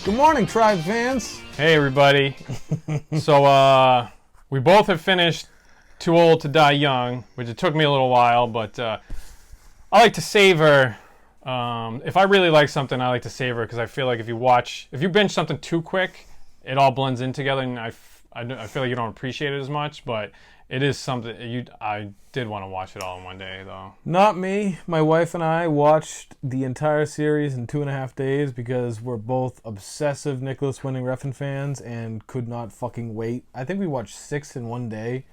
Good morning, Tribe fans. Hey, everybody. So, we both have finished Too Old to Die Young, which it took me a little while, but I like to savor. If I really like something, I like to savor because I feel like if you binge something too quick, it all blends in together, and I feel like you don't appreciate it as much, but it is something I did want to watch it all in one day, though. Not me. My wife and I watched the entire series in 2.5 days because we're both obsessive Nicolas Winding Refn fans and could not fucking wait. I think we watched 6 in one day.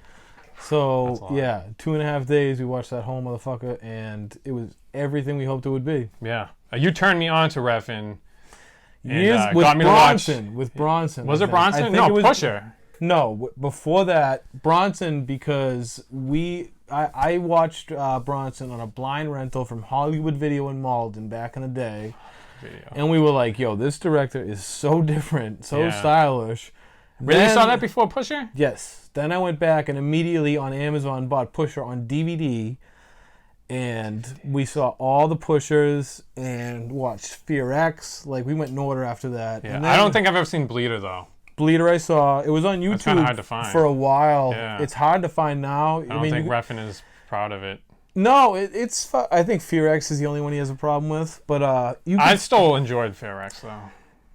So, yeah, 2.5 days we watched that whole motherfucker, and it was everything we hoped it would be. Yeah. You turned me on to Refn. Years with Bronson. With Bronson. Was it Bronson? No, Pusher. No, before that, Bronson, because I watched Bronson on a blind rental from Hollywood Video in Malden back in the day. And we were like, yo, this director is so different, so stylish. Really? You saw that before Pusher? Yes. Then I went back and immediately on Amazon bought Pusher on DVD. And we saw all the Pushers and watched Fear X. Like, we went in order after that. Yeah, and then, I don't think I've ever seen Bleeder, though. Bleeder I saw. It was on YouTube. It's kind of hard to find. For a while. Yeah. It's hard to find now. I don't think Refn is proud of it. No, it's. I think Fear X is the only one he has a problem with. But I still enjoyed Fear X, though.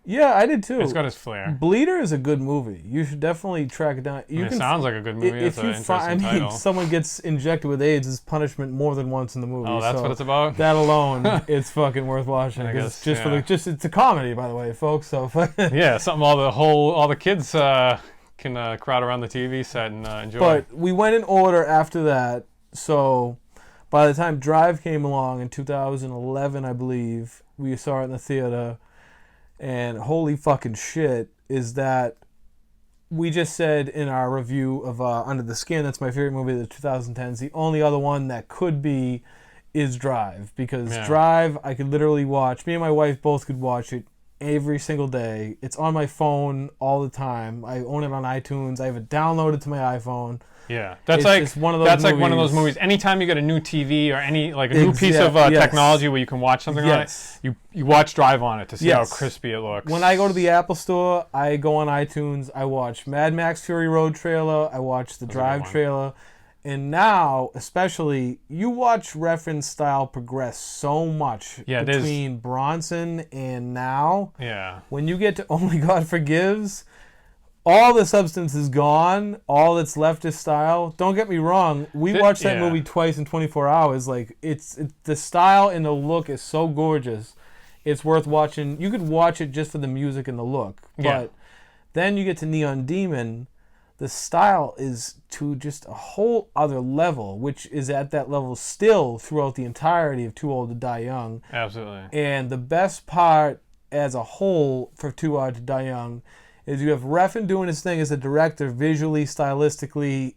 Yeah, I did too. It's got its flair. Bleeder is a good movie. You should definitely track it down. It sounds like a good movie. If you find someone gets injected with AIDS as punishment more than once in the movie. Oh, that's what it's about? That alone, it's fucking worth watching. I guess, it's a comedy, by the way, folks. So yeah, something all the kids can crowd around the TV set and enjoy. But we went in order after that. So by the time Drive came along in 2011, I believe, we saw it in the theater. And holy fucking shit, is that we just said in our review of Under the Skin, that's my favorite movie of the 2010s. The only other one that could be is Drive. Because Drive, I could literally watch. Me and my wife both could watch it every single day. It's on my phone all the time. I own it on iTunes. I have it downloaded to my iPhone. Yeah, that's like one of those movies. Anytime you get a new TV or new piece of technology where you can watch something on it, you watch Drive on it to see how crispy it looks. When I go to the Apple Store, I go on iTunes. I watch Mad Max Fury Road trailer. I watch the Drive trailer, and now especially you watch Refn's style progress so much between Bronson and now. Yeah, when you get to Only God Forgives. All the substance is gone. All that's left is style. Don't get me wrong. We watched that movie twice in 24 hours. Like it's the style and the look is so gorgeous. It's worth watching. You could watch it just for the music and the look. But then you get to Neon Demon. The style is to just a whole other level, which is at that level still throughout the entirety of Too Old to Die Young. Absolutely. And the best part as a whole for Too Old to Die Young is you have Refn doing his thing as a director, visually, stylistically,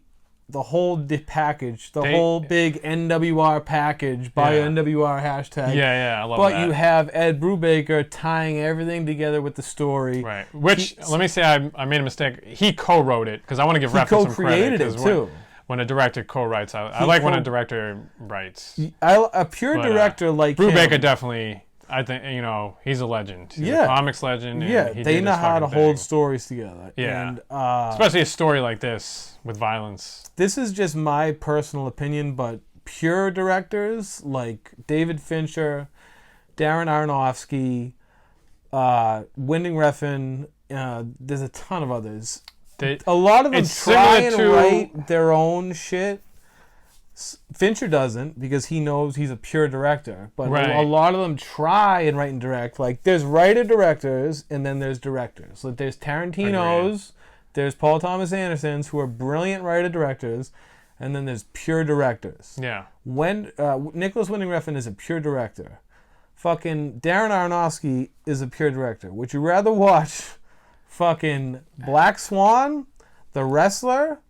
the whole package, whole big NWR package, by NWR hashtag. Yeah, I love that. But you have Ed Brubaker tying everything together with the story. Right. Which, let me say I made a mistake. He co-wrote it, because I want to give Refn some credit. He co-created it, too. When a director co-writes, I like when a director writes. A pure director like Brubaker him. Definitely... I think, he's a legend. He's a comics legend. And they know how to hold stories together. Yeah. And, especially a story like this with violence. This is just my personal opinion, but pure directors like David Fincher, Darren Aronofsky, Winding Refn, there's a ton of others. A lot of them try and write their own shit. Fincher doesn't because he knows he's a pure director. But a lot of them try and write and direct. Like, there's writer-directors and then there's directors. Like, there's Tarantino's, there's Paul Thomas Anderson's, who are brilliant writer-directors, and then there's pure directors. Yeah. When Nicolas Winding Refn is a pure director, fucking Darren Aronofsky is a pure director. Would you rather watch fucking Black Swan, The Wrestler,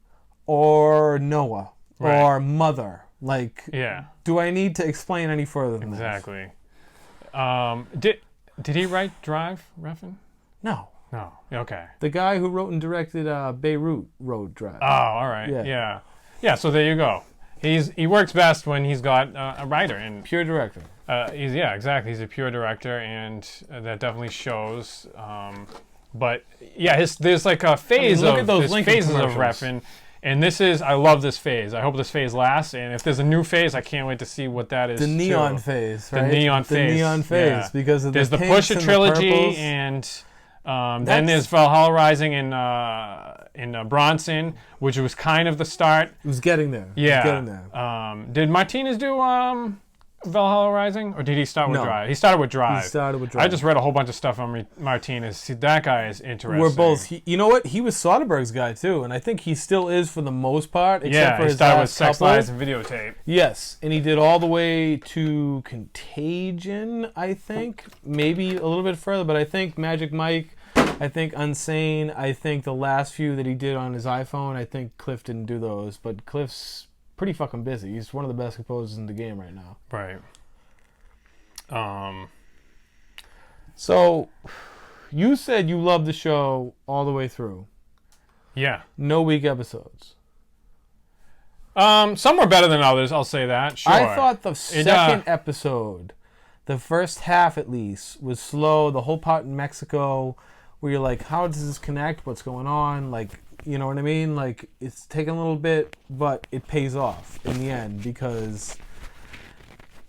or Noah? Or Mother. Like, do I need to explain any further than that? Exactly. Did he write Drive, Refn? No. No. Okay. The guy who wrote and directed Beirut wrote Drive. Oh, all right. Yeah. So there you go. He works best when he's got a writer and Pure director. exactly. He's a pure director, and that definitely shows. But yeah, there's like a phase look at those there's Lincoln phases of commercials. Refn, and I love this phase. I hope this phase lasts, and if there's a new phase, I can't wait to see what that is. The neon too. phase, The right? neon phase. The neon phase, yeah. because of there's the pinks Pusha and the trilogy, purples. and then there's Valhalla Rising in Bronson, which was kind of the start. It was getting there. Yeah. It was getting there. Did Martinez do Valhalla Rising, or did he start with No. Drive? He started with Drive. He started with Drive. I just read a whole bunch of stuff on Martinez. See, that guy is interesting. We're both. You know what? He was Soderbergh's guy too, and I think he still is for the most part. Except for he his started with last Sex, couple. Lies, and Videotape. Yes, and he did all the way to Contagion. I think maybe a little bit further, but I think Magic Mike. I think Unsane. I think the last few that he did on his iPhone. I think Cliff didn't do those, but Cliff's pretty fucking busy. He's one of the best composers in the game right now. Right. So, you said you loved the show all the way through. Yeah. No weak episodes. Some were better than others. I'll say that. Sure. I thought the second episode, the first half at least, was slow. The whole part in Mexico, where you're like, how does this connect? What's going on? Like, you know what I mean? Like, it's taken a little bit, but it pays off in the end because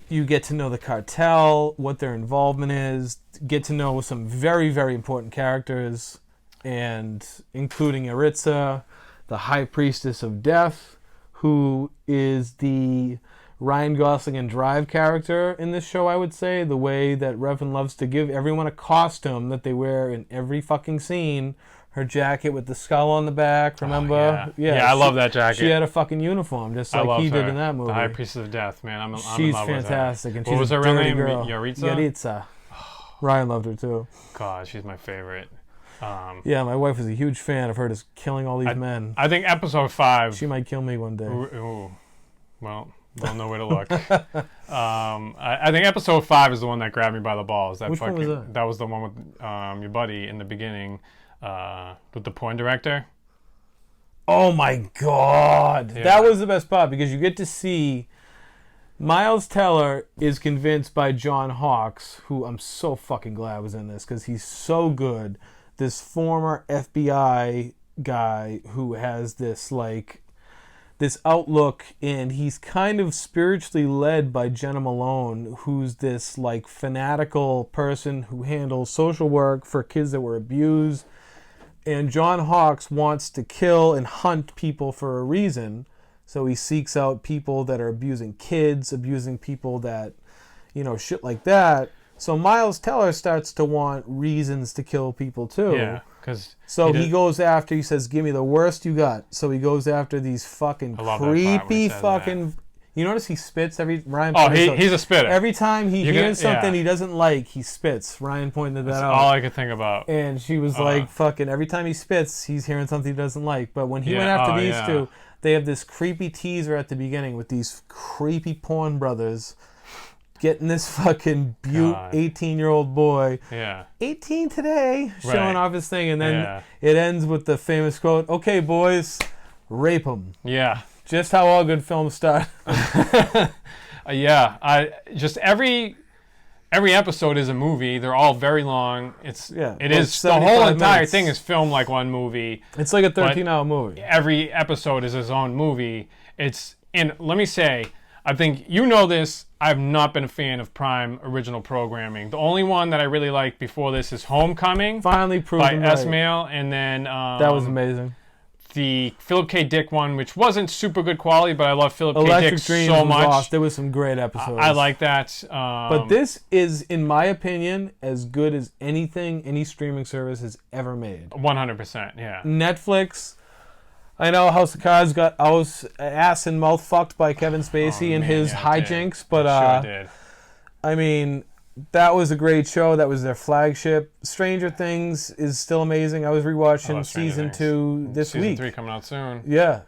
you get to know the cartel, what their involvement is, get to know some very, very important characters, and including Eritza, the High Priestess of Death, who is the Ryan Gosling and Drive character in this show, I would say. The way that Refn loves to give everyone a costume that they wear in every fucking scene. Her jacket with the skull on the back, remember? Oh, yeah, I love that jacket. She had a fucking uniform, just like he did in that movie. The High Priestess of Death, man. I'm She's in love fantastic, with and her. she's What was a her real dirty name? girl. Yaritza? Ryan loved her too. God, she's my favorite. Yeah, my wife was a huge fan of her just killing all these men. I think episode 5. She might kill me one day. Ooh. Well, we'll know where to look. I think episode 5 is the one that grabbed me by the balls. Which one was that? That was the one with your buddy in the beginning with the porn director. Oh my God. Yeah. That was the best part because you get to see Miles Teller is convinced by John Hawkes, who I'm so fucking glad was in this because he's so good. This former FBI guy who has this outlook, and he's kind of spiritually led by Jenna Malone, who's this fanatical person who handles social work for kids that were abused. And John Hawkes wants to kill and hunt people for a reason. So he seeks out people that are abusing kids, abusing people that, shit like that. So Miles Teller starts to want reasons to kill people too. Yeah, because he goes after. He says, "Give me the worst you got." So he goes after these fucking creepy fucking. You notice he spits every Ryan. Oh, he's a spitter. Every time he hears something he doesn't like, he spits. Ryan pointed that out. All I could think about. And she was like, "Fucking every time he spits, he's hearing something he doesn't like." But when he went after these two, they have this creepy teaser at the beginning with these creepy porn brothers. Getting this fucking 18-year-old boy, 18 today, showing off his thing, and then it ends with the famous quote, "Okay, boys, rape him." Yeah. Just how all good films start. Every episode is a movie. They're all very long. It is the whole entire thing is filmed like one movie. It's like a 13-hour movie. Every episode is its own movie. And let me say, I think you know this. I've not been a fan of Prime original programming. The only one that I really liked before this is Homecoming. Finally proven by right. Esmail, and then that was amazing. The Philip K. Dick one, which wasn't super good quality, but I love Philip K. Dick Dreams so much. Off. There was some great episodes. I like that. But this is, in my opinion, as good as anything any streaming service has ever made. 100%, yeah. Netflix. I know House of Cards got ass and mouth fucked by Kevin Spacey and his hijinks, but sure did. I mean, that was a great show. That was their flagship. Stranger Things is still amazing. I was rewatching season 2 this week. Season 3 coming out soon. Yeah,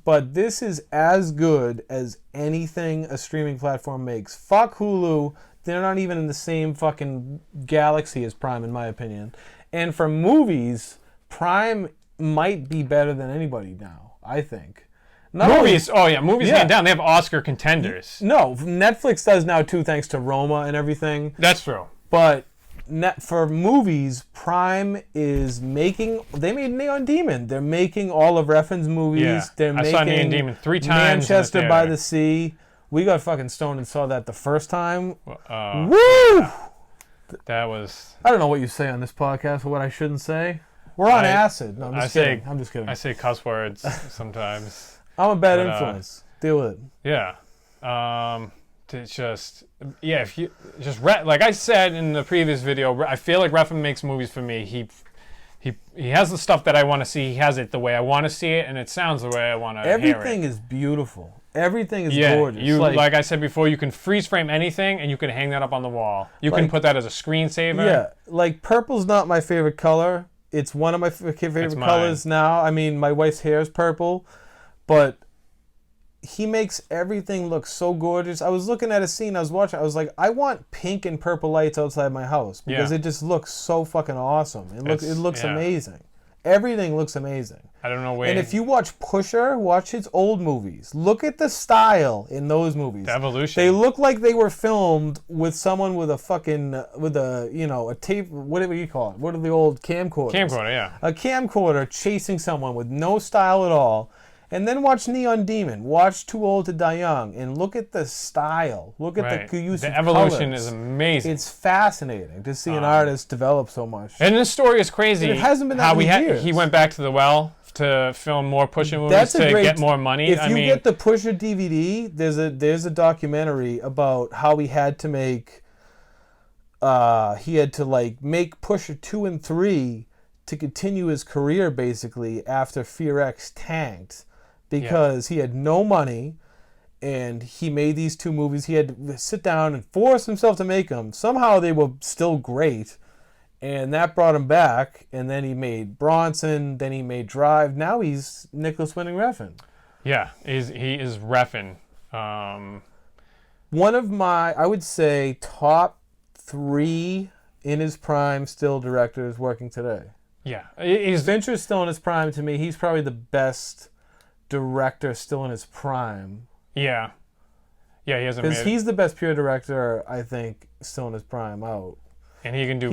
but this is as good as anything a streaming platform makes. Fuck Hulu. They're not even in the same fucking galaxy as Prime, in my opinion. And for movies, Prime might be better than anybody now, I think. Movies. Oh yeah, movies Yeah. hand down. They have Oscar contenders. No, Netflix does now too, thanks to Roma and everything. That's true. But for movies, Prime is making. They made Neon Demon. They're making all of Refn's movies. Yeah. They're I making saw Neon Demon 3 times. Manchester by the Sea. We got fucking stoned and saw that the first time. Woo! That was. I don't know what you say on this podcast or what I shouldn't say. We're on acid. No, I'm just kidding. I'm just kidding. I say cuss words sometimes. I'm a bad influence. Deal with it. Yeah. It's just if you just like I said in the previous video, I feel like Refn makes movies for me. He has the stuff that I want to see. He has it the way I want to see it, and it sounds the way I want to hear it. Everything is beautiful. Everything is gorgeous. Like I said before, you can freeze frame anything, and you can hang that up on the wall. You can put that as a screensaver. Yeah, like purple's not my favorite color. It's one of my favorite colors now. I mean, my wife's hair is purple, but he makes everything look so gorgeous. I was looking at a scene I was watching. I was like, I want pink and purple lights outside my house because it just looks so fucking awesome. It looks amazing. Everything looks amazing. I don't know And if you watch Pusher, watch his old movies. Look at the style in those movies. The evolution. They look like they were filmed with someone with a fucking a tape. Whatever you call it. What are the old camcorders? Camcorder, yeah. A camcorder chasing someone with no style at all. And then watch Neon Demon. Watch Too Old to Die Young, and look at the style. Look at the use of colors. The evolution is amazing. It's fascinating to see an artist develop so much. And this story is crazy. And it hasn't been that many years. He went back to the well to film more Pusher movies get more money. If you get the Pusher DVD, there's a documentary about how he had to make. He had to make Pusher 2 and 3 to continue his career basically after Fear X tanked. Because he had no money, and he made these 2 movies. He had to sit down and force himself to make them. Somehow they were still great, and that brought him back. And then he made Bronson, then he made Drive. Now he's Nicolas Winding Refn. Yeah, he is Refn. One of my, I would say, top 3 in his prime still directors working today. Yeah. Fincher's still in his prime to me. He's probably the best director still in his prime. Yeah, he hasn't. Because he's the best pure director, I think, still in his prime out. And he can do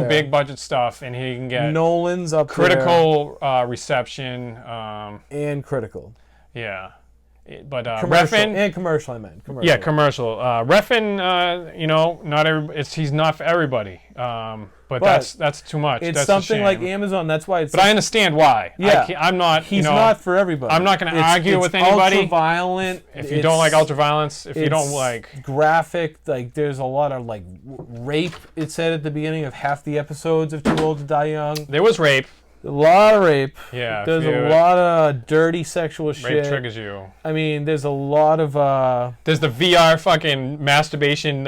big budget stuff, and he can get Nolan's up critical reception and critical. Yeah, but commercial, Refn and commercial. I meant commercial. Yeah, commercial. Refn, he's not for everybody. But that's too much. It's that's something like Amazon. That's why it's. But I understand why. Yeah, I'm not. He's not for everybody. I'm not going to argue with anybody. Ultra-violent. If you don't like ultra-violence, if you don't like graphic, there's a lot of rape. It said at the beginning of half the episodes of Too Old to Die Young. There was rape. A lot of rape. Yeah. There's a lot of dirty sexual shit. Rape triggers you. I mean, there's a lot of. There's the VR fucking masturbation.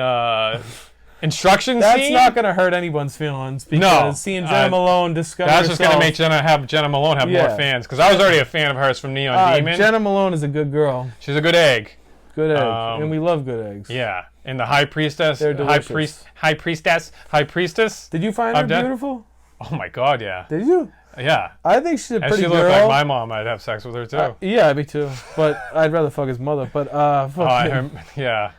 Instruction That's scene? not going to hurt anyone's feelings because seeing Jenna Malone discover that's just going to make Jenna Malone have more fans because I was already a fan of hers from Neon Demon. Jenna Malone is a good girl. She's a good egg. Good egg. And we love good eggs. Yeah. And the High Priestess. They're delicious. High Priestess. Did you find her beautiful? Oh my God, yeah. Did you? Yeah. I think she's a pretty girl. She looked like my mom. I'd have sex with her too. Yeah, me too. But I'd rather fuck his mother. But yeah.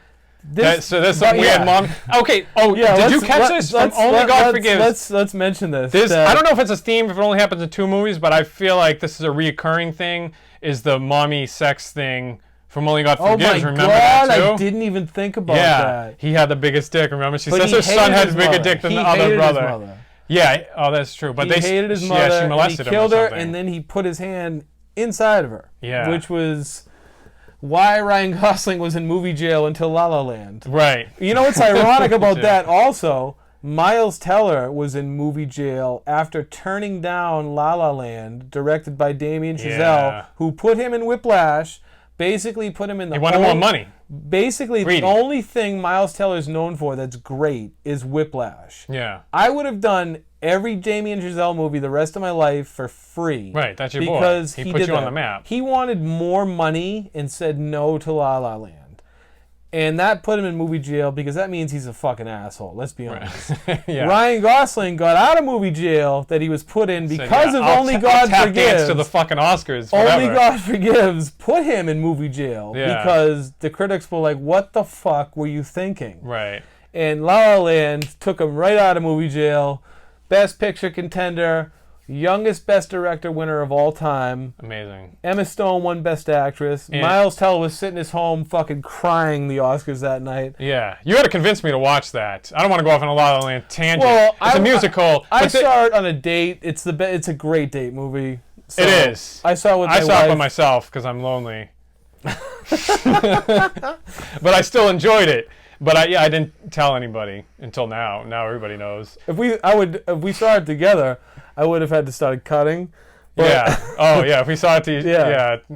So there's some weird mom. Okay. Oh yeah. Did you catch this from Only God Forgives? Let's mention this. I don't know if it's a theme. If it only happens in 2 movies, but I feel like this is a reoccurring thing. Is the mommy sex thing from Only God Forgives? Oh my Remember God! that too? I didn't even think about that. He had the biggest dick. Remember, she says her son had a bigger dick than the other brother. Yeah. Oh, that's true. But he hated his mother. Yeah, she molested him. He killed her, something. and then he put his hand inside of her. Yeah. Which was why Ryan Gosling was in movie jail until La La Land. Right. You know what's ironic about that also? Miles Teller was in movie jail after turning down La La Land, directed by Damien Chazelle, who put him in Whiplash, basically put him in the He wanted more money. Basically, the only thing Miles Teller is known for that's great is Whiplash. Yeah. I would have done every Damien Chazelle movie the rest of my life for free. Right, that's your because boy. He put you on the map. He wanted more money and said no to La La Land. And that put him in movie jail because that means he's a fucking asshole. Let's be honest. Yeah. Ryan Gosling got out of movie jail that he was put in because of Only I'll God tap Forgives. dance to the fucking Oscars. Only Whatever. God Forgives put him in movie jail because the critics were like, "What the fuck were you thinking?" Right. And La La Land took him right out of movie jail. Best Picture contender. Youngest Best Director winner of all time. Amazing. Emma Stone won Best Actress. And Miles Teller was sitting at his home fucking crying the Oscars that night. Yeah. You had to convince me to watch that. I don't want to go off on a La La Land tangent. Well, it's a musical. I saw it on a date. It's it's a great date movie. So it is. I saw it with my I saw wife. it by myself because I'm lonely. But I still enjoyed it. But I didn't tell anybody until now. Now everybody knows. If we saw it together, I would have had to start cutting. But Yeah. Oh yeah. If we saw it,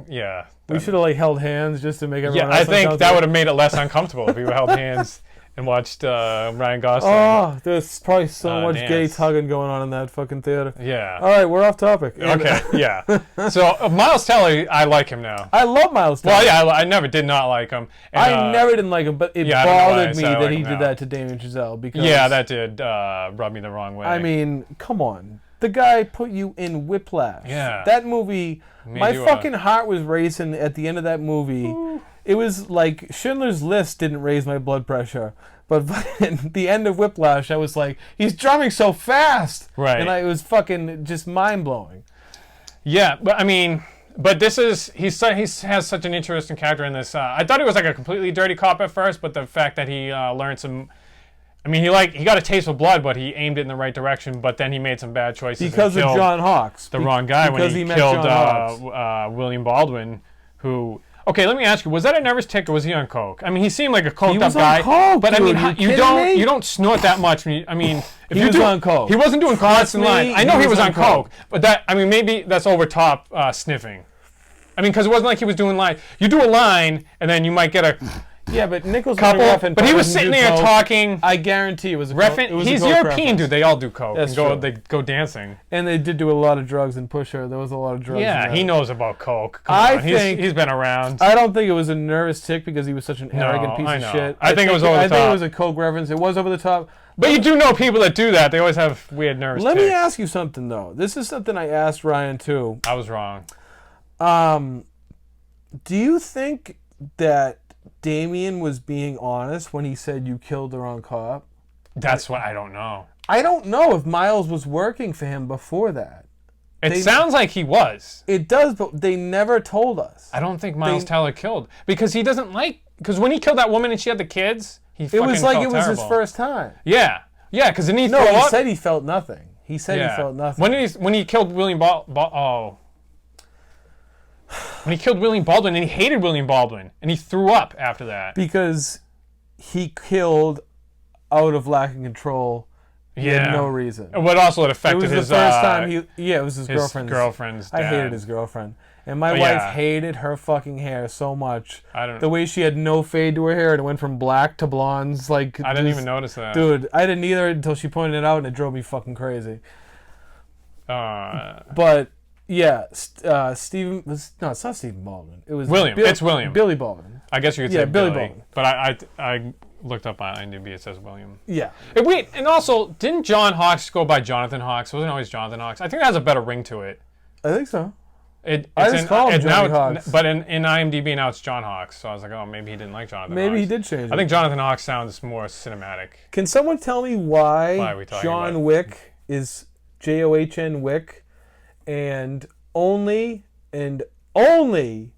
yeah. We should have like held hands just to make everyone. Yeah, I else think that uncomfortable. would have made it less uncomfortable if we held hands and watched Ryan Gosling. Oh, there's probably so much gay dance. tugging going on in that fucking theater. Yeah. All right, we're off topic. Okay. Yeah. So Miles Teller, I like him now. I love Miles Teller. Well, yeah, I never did not like him. And, I never didn't like him, but it yeah, I don't know why I bothered me said I that like he him did now. that to Damien Chazelle because Yeah, that did rub me the wrong way. I mean, come on. The guy put you in Whiplash. Yeah. That movie, my you, fucking heart was racing at the end of that movie. Ooh. It was like Schindler's List didn't raise my blood pressure. But at the end of Whiplash, I was like, he's drumming so fast. Right. And it was fucking just mind-blowing. Yeah, but I mean, but this is he has such an interesting character in this. I thought he was like a completely dirty cop at first, but the fact that he learned some. I mean, he got a taste of blood, but he aimed it in the right direction. But then he made some bad choices Because and of killed John Hawkes. the wrong guy when he met killed John Hawkes. William Baldwin, who. Okay, let me ask you: was that a nervous tick, or was he on coke? I mean, he seemed like a coked up guy, coke, but dude. I mean, You kidding me? you don't snort that much. When you, I mean, if He you was on coke. He wasn't doing constant me, line. I know he he was was on on coke, but maybe that's over top sniffing. I mean, because it wasn't like he was doing line. You do a line, and then you might get a Yeah, but Nicolas couple. Winding Refn But he was doesn't sitting do there coke. talking. I guarantee it was a coke. It Refn, was a he's coke European, reference. dude. They all do coke. That's and true. They go dancing. And they did do a lot of drugs in Pusher. There was a lot of drugs. Yeah, in that. he knows about coke. I Come on. think- he's been around. I don't think it was a nervous tick because he was such an arrogant piece I of know. shit. I think it was over the I think top. it was a coke reference. It was over the top. But you do know people that do that. They always have weird nervous Let me tics. ask you something though. This is something I asked Ryan too. I was wrong. Do you think that Damien was being honest when he said you killed the wrong cop? That's what I don't know. I don't know if Miles was working for him before that. It sounds like he was. It does, but they never told us. I don't think Miles Teller killed because he doesn't like. Because when he killed that woman and she had the kids, he It fucking was like felt it was his terrible. first time. Yeah, yeah. Because then he No, threw he up. said he felt nothing. He said he felt nothing. When he killed William when he killed William Baldwin and he hated William Baldwin and he threw up after that. Because he killed out of lack of control. He had no reason. But also it It affected was the his first time he. Yeah, it was his girlfriend's I dad. hated his girlfriend, and my Oh, wife yeah. hated her fucking hair so much. I don't. The way she had no fade to her hair and it went from black to blondes, like I didn't even notice that. Dude, I didn't either until she pointed it out, and it drove me fucking crazy. Uh, But yeah, Stephen was no, it's not Stephen Baldwin. It was William. It's William. Billy Baldwin. I guess you could Yeah, say Billy Billy. Baldwin. But I looked up on IMDb. It says William. Yeah, And wait, and also, didn't John Hawkes go by Jonathan Hawkes? It wasn't always Jonathan Hawkes. I think that has a better ring to it. I think so. I just call him Johnny Hawks. But in IMDb now it's John Hawks. So I was like, oh, maybe he didn't like Jonathan Hawks. Maybe he did change it. I think Jonathan Hawks sounds more cinematic. Can someone tell me why Why are we talking John about it? Wick is John Wick and only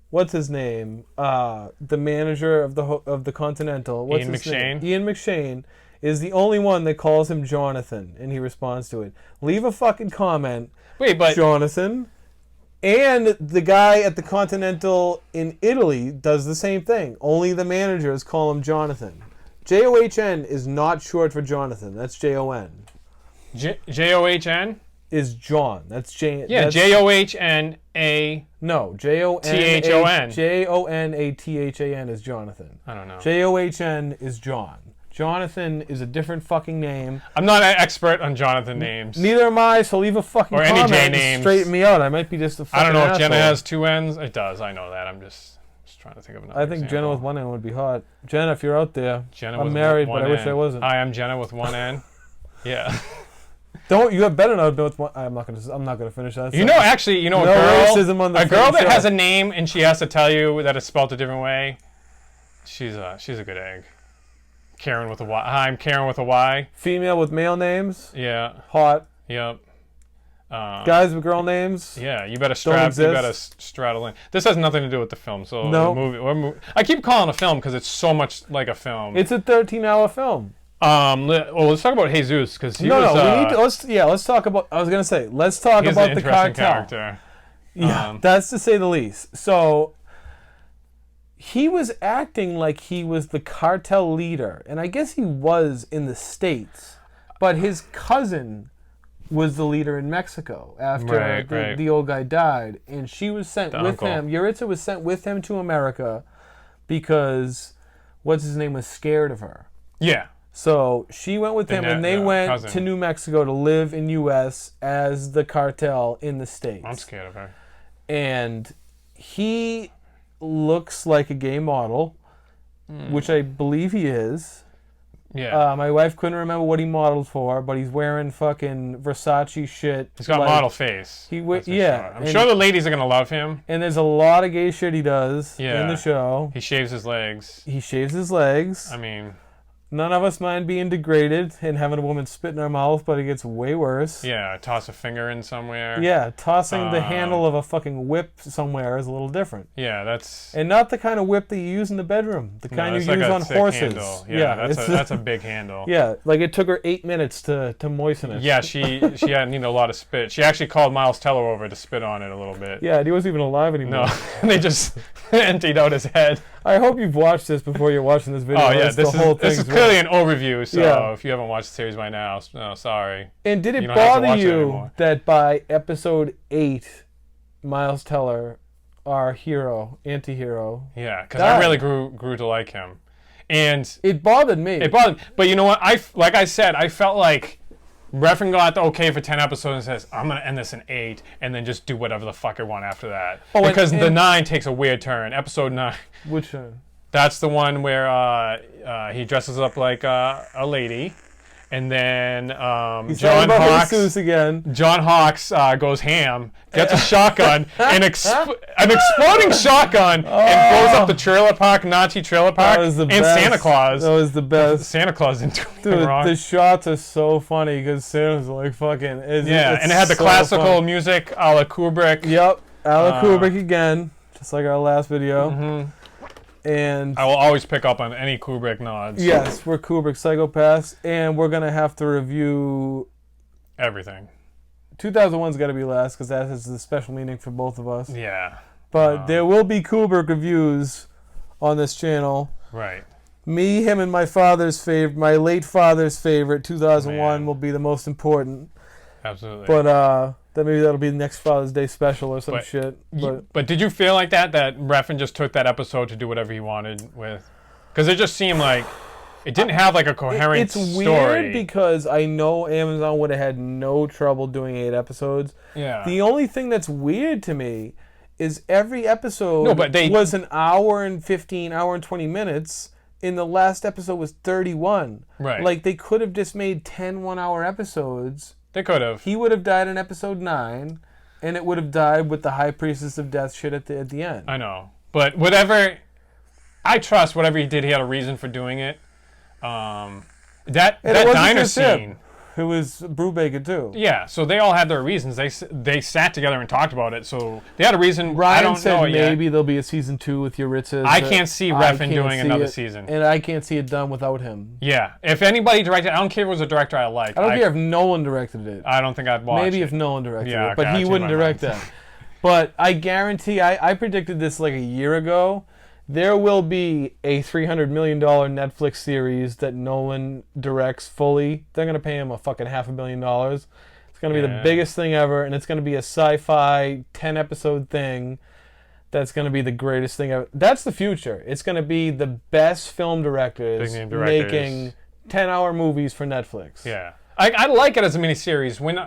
what's his name? The manager of the Continental. What's Ian his name? McShane? Ian McShane is the only one that calls him Jonathan, and he responds to it. Leave a fucking comment, Wait, but Jonathan. And the guy at the Continental in Italy does the same thing. Only the managers call him Jonathan. John is not short for Jonathan. That's Jon. John? Is John. That's J. Yeah, that's, Johna. No, Jon. Thon. Jonathan is Jonathan. I don't know. John is John. Jonathan is a different fucking name. I'm not an expert on Jonathan names. Neither am I, so leave a fucking Or any comment J and names. straighten me out. I might be just a fucking I don't know if asshole. Jenna has two N's. It does. I know that. I'm just Just trying to think of another I think example. Jenna with one N would be hot. Jenna, if you're out there, Jenna I'm with married, one but I wish N. I wasn't. I am Jenna with one N. Yeah. Don't you have better not know with one? I'm not gonna finish that. You know, actually, you know, No racism on the a girl that show. has a name and she has to tell you that it's spelled a different way. She's a good egg. Karen with a Y. Hi, I'm Karen with a Y. Female with male names. Yeah. Hot. Yep. Guys with girl names. Yeah, you better straddle in. This has nothing to do with the film. So No. the movie. I keep calling it a film because it's so much like a film. It's a 13-hour film. Let's talk about Jesus because We need to. Let's talk about. I was gonna say, let's talk he's about an the interesting cartel. character. Yeah, that's to say the least. So he was acting like he was the cartel leader, and I guess he was in the States, but his cousin was the leader in Mexico after the old guy died, and she was sent with him. Yuritsa was sent with him to America because what's his name was scared of her. Yeah. So she went with him, and they went to New Mexico to live in U.S. as the cartel in the States. I'm scared of her. And he looks like a gay model, which I believe he is. Yeah. My wife couldn't remember what he modeled for, but he's wearing fucking Versace shit. He's got model face. Yeah. Sure. I'm sure the ladies are going to love him. And there's a lot of gay shit he does in the show. He shaves his legs. I mean... None of us mind being degraded and having a woman spit in our mouth, but it gets way worse. Yeah, toss a finger in somewhere. Yeah, tossing the handle of a fucking whip somewhere is a little different. Yeah, that's... And not the kind of whip that you use in the bedroom. The kind you use on horses. Handle. Yeah, that's a big handle. Yeah, like it took her 8 minutes to moisten it. Yeah, she had a lot of spit. She actually called Miles Teller over to spit on it a little bit. Yeah, he wasn't even alive anymore. No, they just emptied out his head. I hope you've watched this before you're watching this video. Oh yeah, this is clearly an overview. So if you haven't watched the series by now, sorry. And did it bother you that by episode 8, Miles Teller, our anti-hero? Yeah, because I really grew to like him, and it bothered me. But you know what? Like I said, I felt like Refn got the okay for 10 episodes and says, I'm going to end this in 8 and then just do whatever the fuck I want after that. Because the 9 takes a weird turn. Episode 9. Which one? That's the one where he dresses up like a lady. And then John Hawkes goes ham, gets a shotgun, an exploding shotgun, and blows up the trailer park, Nazi trailer park, and Santa Claus. That was the best. Santa Claus didn't do anything wrong. The shots are so funny because Santa's like fucking... and it had the classical music a la Kubrick. Yep, a la Kubrick again, just like our last video. Mm-hmm. And I will always pick up on any Kubrick nods. Yes, we're Kubrick psychopaths, and we're gonna have to review everything. 2001's got to be last because that has a special meaning for both of us. Yeah, but there will be Kubrick reviews on this channel. Right. Me, him, and my late father's favorite, 2001 will be the most important. Absolutely. But maybe that'll be the next Father's Day special or some shit. But did you feel like that Refn just took that episode to do whatever he wanted with? Because it just seemed like it didn't have like a coherent story. It's weird because I know Amazon would have had no trouble doing 8 episodes. Yeah. The only thing that's weird to me is every episode was an hour and 20 minutes. And the last episode was 31. Right. Like they could have just made 10 1-hour episodes. They could have. He would have died in episode 9, and it would have died with the High Priestess of Death shit at the end. I know. But whatever... I trust whatever he did, he had a reason for doing it. That diner scene... It was Brubaker, too. Yeah, so they all had their reasons. They sat together and talked about it, so they had a reason. Ryan I don't said know it yet. maybe there'll be a season 2 with Yuritsa. I can't see Refn doing another season. And I can't see it done without him. Yeah, if anybody directed, I don't care if it was a director I like. I don't care if Nolan directed it. I don't think I'd watch Maybe it. if Nolan directed it, but he wouldn't direct that. But I guarantee, I predicted this like a year ago. There will be a $300 million Netflix series that Nolan directs fully. They're going to pay him a fucking $500 million. It's going to be the biggest thing ever, and it's going to be a sci-fi 10-episode thing that's going to be the greatest thing ever. That's the future. It's going to be the best film directors making 10-hour movies for Netflix. Yeah. I like it as a miniseries. When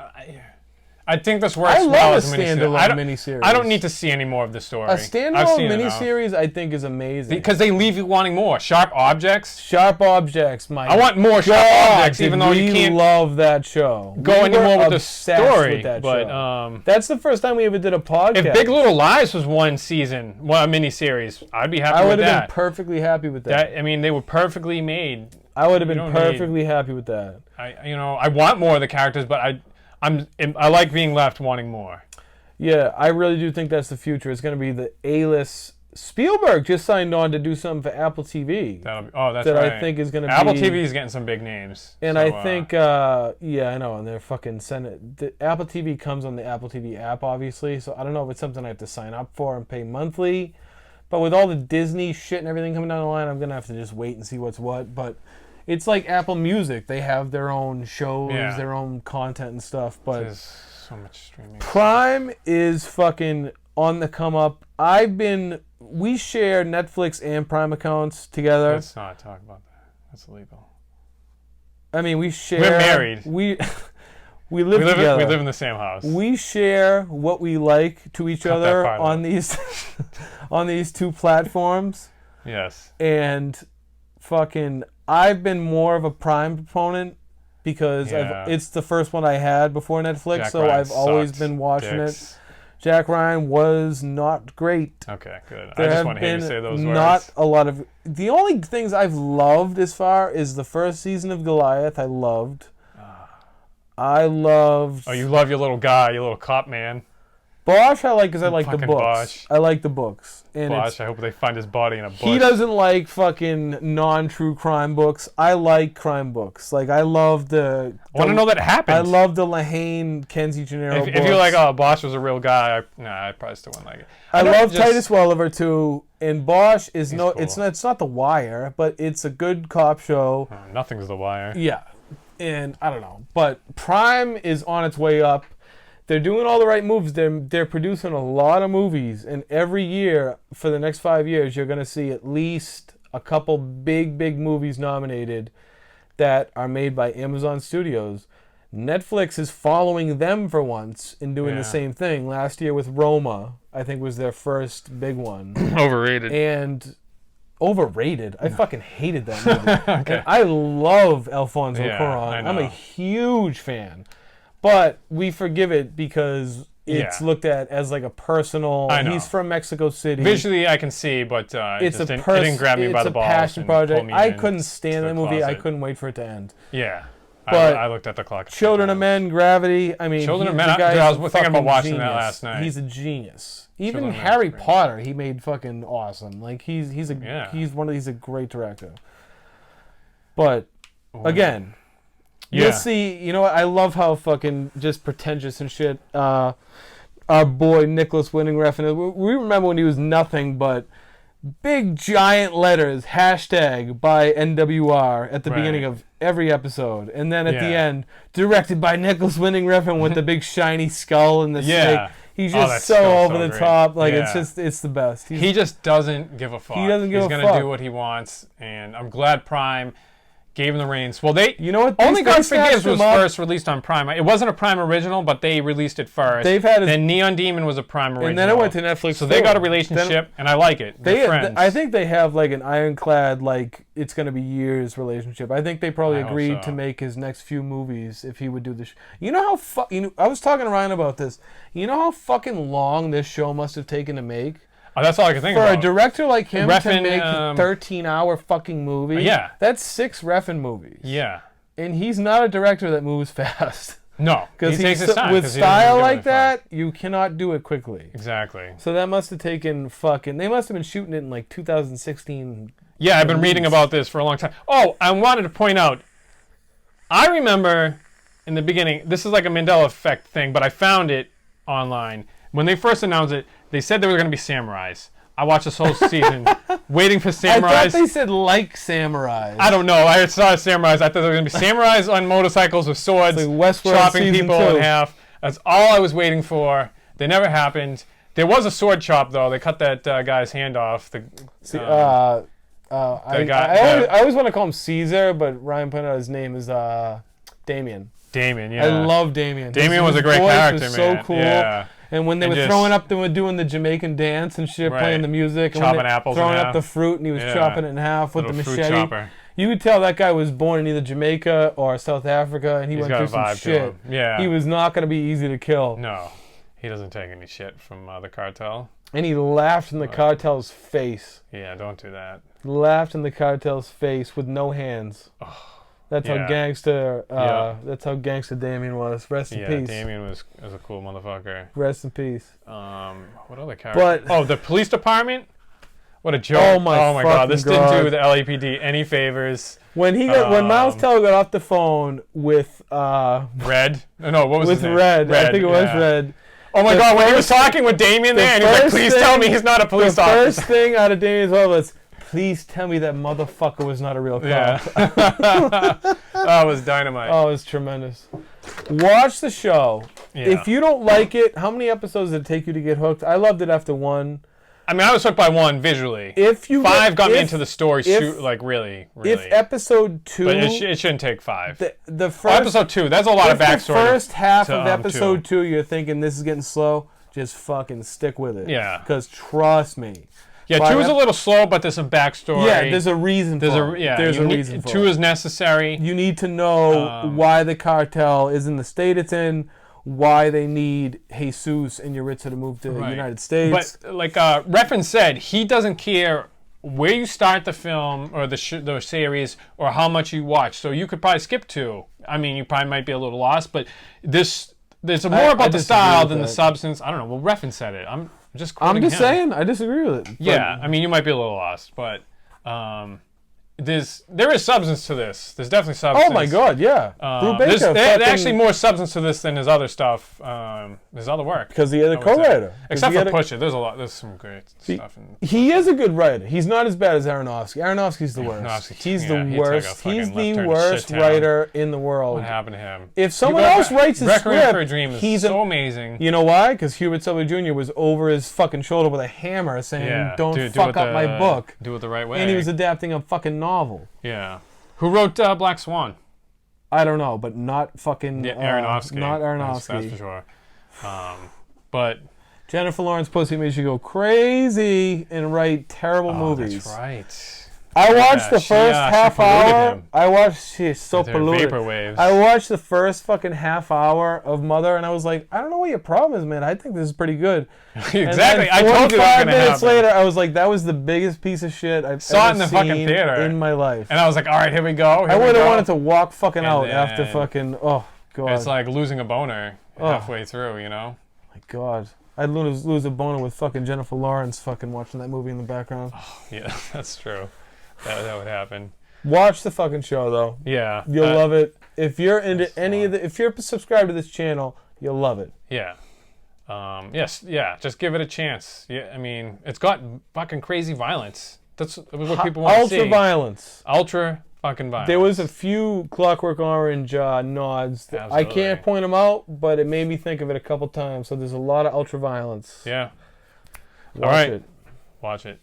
I think this works I well love a as a miniseries. standalone miniseries. I don't need to see any more of the story. A standalone miniseries, I think, is amazing. Because they leave you wanting more. Sharp Objects. Sharp Objects, my I want more Sharp Objects, even though you can't love that show. go anymore with the story. With that but show. That's the first time we ever did a podcast. If Big Little Lies was one season, a miniseries, I'd be happy with that. I would have been perfectly happy with that. I mean, they were perfectly made. I would have been perfectly happy with that. I want more of the characters, but I like being left wanting more. Yeah, I really do think that's the future. It's going to be the A-list. Spielberg just signed on to do something for Apple TV. That's that right. I think is going to be... Apple TV is getting some big names. And so, I think, yeah, I know, and they're fucking sending... The Apple TV comes on the Apple TV app, obviously, so I don't know if it's something I have to sign up for and pay monthly. But with all the Disney shit and everything coming down the line, I'm going to have to just wait and see what's what. But it's like Apple Music. They have their own shows, their own content and stuff. But there's so much streaming. Prime is fucking on the come up. We share Netflix and Prime accounts together. Let's not talk about that. That's illegal. I mean, we share... We're married. We live together. We live in the same house. We share what we like to each other on these on these two platforms. Yes. And fucking, I've been more of a Prime proponent because it's the first one I had before Netflix, Jack so Ryan I've always been watching it. Jack Ryan was not great. Okay, good. There I just want to hear you say those words. Not a lot of... The only things I've loved as far is the first season of Goliath. I loved. Oh, you love your little guy, your little cop man. Bosch I like because I like the books. Bosch. I like the books. And Bosch, I hope they find his body in a bush. He doesn't like fucking non-true crime books. I like crime books. Like, I love I want to know that it happened. I love the Lahane, Kenzie Gennaro books. If you're like, oh, Bosch was a real guy, I probably still wouldn't like it. I love Titus Welliver, too. And Bosch is cool. It's not The Wire, but it's a good cop show. Oh, nothing's The Wire. Yeah. And I don't know. But Prime is on its way up. They're doing all the right moves. They're producing a lot of movies. And every year, for the next 5 years, you're going to see at least a couple big movies nominated that are made by Amazon Studios. Netflix is following them for once and doing the same thing. Last year with Roma, I think, was their first big one. Overrated. And... Overrated. I fucking hated that movie. Okay. And I love Alfonso Cuarón. I'm a huge fan. But we forgive it because it's looked at as like a personal... He's from Mexico City. Visually, I can see, but it didn't grab me by the balls. It's a passion project. I couldn't stand that movie. I couldn't wait for it to end. Yeah. But I looked at the clock. Children of Men, Gravity. I mean, Children of Men. I was thinking about watching that last night. He's a genius. Even Harry Potter, he made fucking awesome. Like he's a great director. But again, you'll see. You know what? I love how fucking just pretentious and shit. Our boy Nicolas Winding Refn. We remember when he was nothing but big giant letters hashtag by NWR at the beginning of every episode, and then at the end, directed by Nicolas Winding Refn with the big shiny skull and the snake. He's just so over the top. Like it's the best. He just doesn't give a fuck. He doesn't give a fuck. He's gonna do what he wants, and I'm glad Prime gave him the reins. Well, Only God Forgives was first released on Prime. It wasn't a Prime original, but they released it first. Then Neon Demon was a Prime original, and then it went to Netflix. So they got a relationship, and I like it. They're friends. I think they have like an ironclad, like it's gonna be years relationship. I think they probably agreed to make his next few movies if he would do this. You know how I was talking to Ryan about this. You know how fucking long this show must have taken to make. Oh, that's all I can think about. For a director like him to make a 13-hour fucking movie, that's 6 Refn movies. Yeah. And he's not a director that moves fast. No, he takes his time. With style like that, you cannot do it quickly. Exactly. So that must have taken they must have been shooting it in like 2016. Yeah, I've been reading about this for a long time. Oh, I wanted to point out, I remember in the beginning, this is like a Mandela effect thing, but I found it online. When they first announced it, they said there were going to be samurais. I watched this whole season waiting for samurais. I thought they said like samurais. I don't know. I saw samurais. I thought there were going to be samurais on motorcycles with swords, chopping people in half. That's all I was waiting for. They never happened. There was a sword chop, though. They cut that guy's hand off. I always want to call him Caesar, but Ryan pointed out his name is Damien. Damien, yeah. I love Damien. Damien was His a great voice character, was man. so cool. Yeah. And when they And were just throwing up, they were doing the Jamaican dance and shit, Right. playing the music. And Chopping when they apples in throwing up half. the fruit, and he was Yeah. chopping it in half with the Little fruit machete. chopper. You could tell that guy was born in either Jamaica or South Africa, and he He's went got through a some vibe to shit. him. Yeah. He was not going to be easy to kill. No, he doesn't take any shit from the cartel. And he laughed in the cartel's face. Yeah, don't do that. Laughed in the cartel's face with no hands. That's Yeah. how gangster. Yeah. That's how gangster Damien was. Rest in Yeah, peace. Damien was a cool motherfucker. Rest in peace. What other character? But the police department. What a joke! Oh my God! fucking This God. didn't do the LAPD any favors. when Miles Teller got off the phone with Red? No, what was with his name? Red, I think it was yeah. Red. Oh my God! When he was talking with Damien there, and he's like, "Please tell me he's not a police The officer." first thing out of Damien's mouth was, "Please tell me that motherfucker was not a real cop." Yeah. It was dynamite. Oh, it was tremendous. Watch the show. Yeah. If you don't like it, how many episodes did it take you to get hooked? I loved it after one. I mean, I was hooked by one visually. If you Five got me if- into the story, like really. If episode 2, but it shouldn't take 5. the first Episode 2, that's a lot of backstory. the first half to, of episode 2. 2, you're thinking this is getting slow, just fucking stick with it. Yeah. Because trust me. Yeah, 2 is a little slow, but there's some backstory. Yeah, there's a reason for it. There's a reason for 2 it. is necessary. You need to know why the cartel is in the state it's in, why they need Jesus and Yuritsa to move to the United States. But like Refn said, he doesn't care where you start the film or the series or how much you watch. So you could probably skip 2. I mean, you probably might be a little lost, but there's more about the style than the substance. I don't know. Well, Refn said it. I'm just quoting I'm just him. saying, I disagree with it. Yeah, I mean, you might be a little lost, but there is substance to this. There's definitely substance. Oh my God, yeah. There's actually more substance to this than his other stuff, his other work. Because he had a co-writer. Except for Push It. There's some great stuff. He is a good writer. He's not as bad as Aronofsky. Aronofsky's the worst. He's the worst. He's the worst writer in the world. What happened to him? If someone else writes his Requiem for a script, Dream is he's so amazing. You know why? Because Hubert Selby Jr. was over his fucking shoulder with a hammer saying, don't fuck up my book. Do it the right way. And he was adapting a fucking novel. Yeah. Who wrote Black Swan? I don't know, but not fucking Aronofsky. Not Aronofsky. That's for sure. But Jennifer Lawrence pussy made you go crazy and write terrible movies. That's right. I watched the first half hour. Him. I watched. She's so With her polluted. vapor waves. I watched the first fucking half hour of Mother, and I was like, I don't know what your problem is, man. I think this is pretty good. Exactly. I told you that was 45 gonna minutes happen. later, I was like, that was the biggest piece of shit I've Saw it ever in the seen fucking theater in my life. And I was like, all right, here we go. I would have wanted to walk fucking out then- after fucking. Oh God. It's like losing a boner halfway through, you know? My God. I'd lose a boner with fucking Jennifer Lawrence fucking watching that movie in the background. Yeah, that's true. That would happen. Watch the fucking show though. Yeah. You'll love it. If you're into any of the, if you're subscribed to this channel, you'll love it. Yeah. Yes, yeah, just give it a chance. Yeah, I mean, it's got fucking crazy violence. That's what people want to see. Ultra violence. Ultra fucking violence. There was a few Clockwork Orange nods. I Absolutely. can't point them out, but it made me think of it a couple times. So there's a lot of ultra violence. Yeah. Watch All right. it. Watch it.